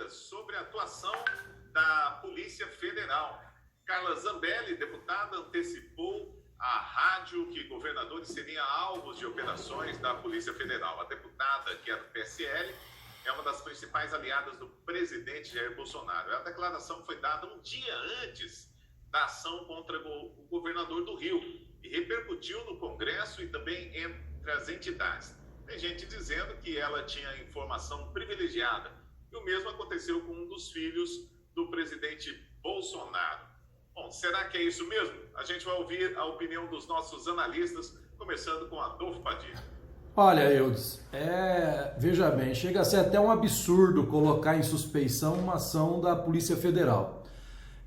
dúvidas sobre a atuação da Polícia Federal. Carla Zambelli, deputada, antecipou à rádio que governadores seriam alvos de operações da Polícia Federal. A deputada, que é do PSL, é uma das principais aliadas do presidente Jair Bolsonaro. A declaração foi dada um dia antes da ação contra o governador do Rio e repercutiu no Congresso e também entre as entidades. Tem gente dizendo que ela tinha informação privilegiada. E o mesmo aconteceu com um dos filhos do presidente Bolsonaro. Bom, será que é isso mesmo? A gente vai ouvir a opinião dos nossos analistas, começando com Adolfo Padilha. Olha, Eudes, veja bem, chega a ser até um absurdo colocar em suspeição uma ação da Polícia Federal.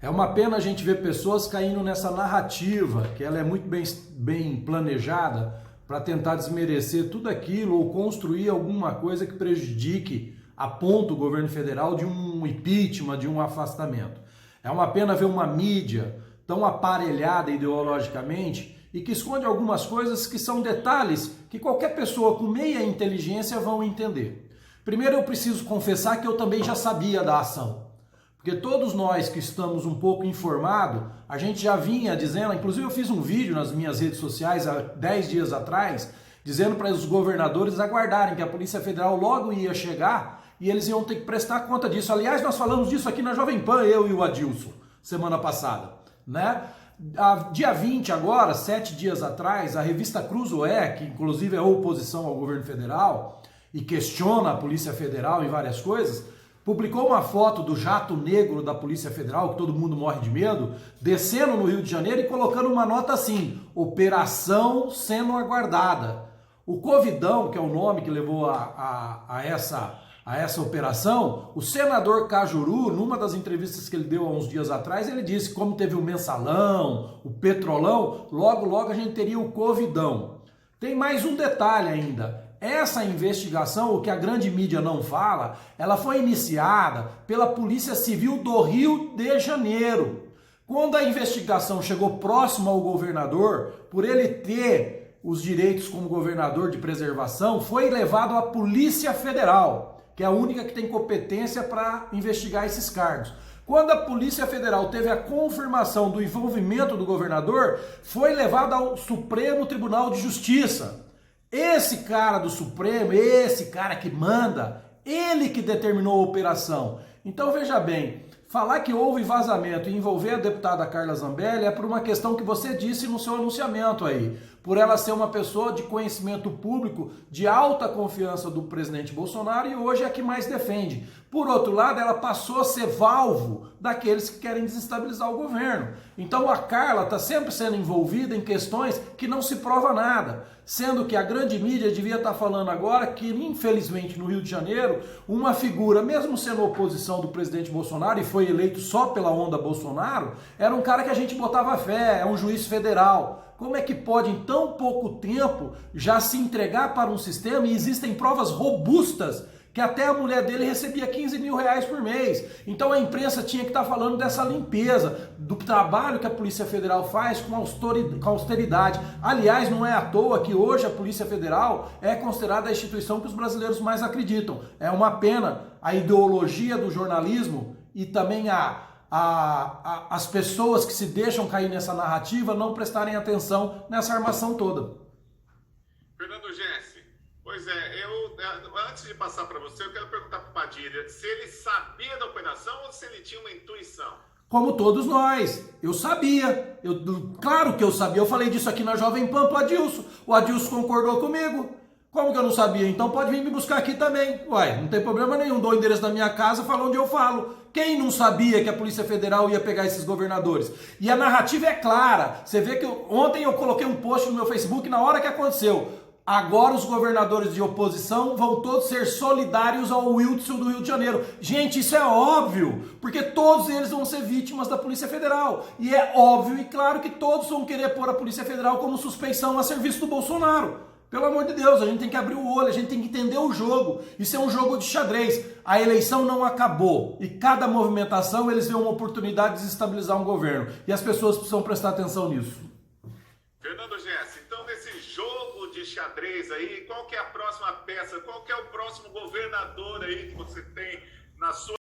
É uma pena a gente ver pessoas caindo nessa narrativa, que ela é muito bem planejada, para tentar desmerecer tudo aquilo ou construir alguma coisa que prejudique a ponto o governo federal de um impeachment, de um afastamento. É uma pena ver uma mídia tão aparelhada ideologicamente e que esconde algumas coisas que são detalhes que qualquer pessoa com meia inteligência vão entender. Primeiro eu preciso confessar que eu também já sabia da ação. Porque todos nós que estamos um pouco informados, a gente já vinha dizendo, inclusive eu fiz um vídeo nas minhas redes sociais há 10 dias atrás, dizendo para os governadores aguardarem que a Polícia Federal logo ia chegar e eles iam ter que prestar conta disso. Aliás, nós falamos disso aqui na Jovem Pan, eu e o Adilson, semana passada, né? Dia 20 agora, 7 dias atrás, a revista Cruzoé, que inclusive é oposição ao governo federal e questiona a Polícia Federal em várias coisas, publicou uma foto do jato negro da Polícia Federal, que todo mundo morre de medo, descendo no Rio de Janeiro e colocando uma nota assim, operação sendo aguardada. O Covidão, que é o nome que levou a essa operação, o senador Cajuru, numa das entrevistas que ele deu há uns dias atrás, ele disse que como teve o mensalão, o petrolão, logo a gente teria o Covidão. Tem mais um detalhe ainda. Essa investigação, o que a grande mídia não fala, ela foi iniciada pela Polícia Civil do Rio de Janeiro. Quando a investigação chegou próximo ao governador, por ele ter os direitos como governador de preservação, foi levado à Polícia Federal, que é a única que tem competência para investigar esses cargos. Quando a Polícia Federal teve a confirmação do envolvimento do governador, foi levado ao Supremo Tribunal de Justiça. Esse cara do Supremo, esse cara que manda, ele que determinou a operação. Então veja bem, falar que houve vazamento e envolver a deputada Carla Zambelli é por uma questão que você disse no seu anunciamento aí, por ela ser uma pessoa de conhecimento público, de alta confiança do presidente Bolsonaro e hoje é a que mais defende. Por outro lado, ela passou a ser valvo daqueles que querem desestabilizar o governo. Então a Carla está sempre sendo envolvida em questões que não se prova nada, sendo que a grande mídia devia estar falando agora que, infelizmente, no Rio de Janeiro, uma figura, mesmo sendo oposição do presidente Bolsonaro e foi eleito só pela onda Bolsonaro, era um cara que a gente botava fé, é um juiz federal. Como é que pode, em tão pouco tempo, já se entregar para um sistema e existem provas robustas que até a mulher dele recebia 15 mil reais por mês. Então a imprensa tinha que estar falando dessa limpeza, do trabalho que a Polícia Federal faz com austeridade. Aliás, não é à toa que hoje a Polícia Federal é considerada a instituição que os brasileiros mais acreditam. É uma pena a ideologia do jornalismo e também as pessoas que se deixam cair nessa narrativa não prestarem atenção nessa armação toda. Fernando Gessi, pois é, antes de passar para você, eu quero perguntar para o Padilha se ele sabia da operação ou se ele tinha uma intuição. Como todos nós, eu sabia, claro que eu sabia, eu falei disso aqui na Jovem Pan pro Adilson, o Adilson concordou comigo. Como que eu não sabia? Então pode vir me buscar aqui também. Uai, não tem problema nenhum, dou o endereço da minha casa, falo onde eu falo. Quem não sabia que a Polícia Federal ia pegar esses governadores? E a narrativa é clara. Você vê que ontem eu coloquei um post no meu Facebook na hora que aconteceu. Agora os governadores de oposição vão todos ser solidários ao Wilson do Rio de Janeiro. Gente, isso é óbvio, porque todos eles vão ser vítimas da Polícia Federal. E é óbvio e claro que todos vão querer pôr a Polícia Federal como suspeição a serviço do Bolsonaro. Pelo amor de Deus, a gente tem que abrir o olho, a gente tem que entender o jogo. Isso é um jogo de xadrez. A eleição não acabou. E cada movimentação eles veem uma oportunidade de desestabilizar um governo. E as pessoas precisam prestar atenção nisso. Fernando Gessi, então nesse jogo de xadrez aí, qual que é a próxima peça? Qual que é o próximo governador aí que você tem na sua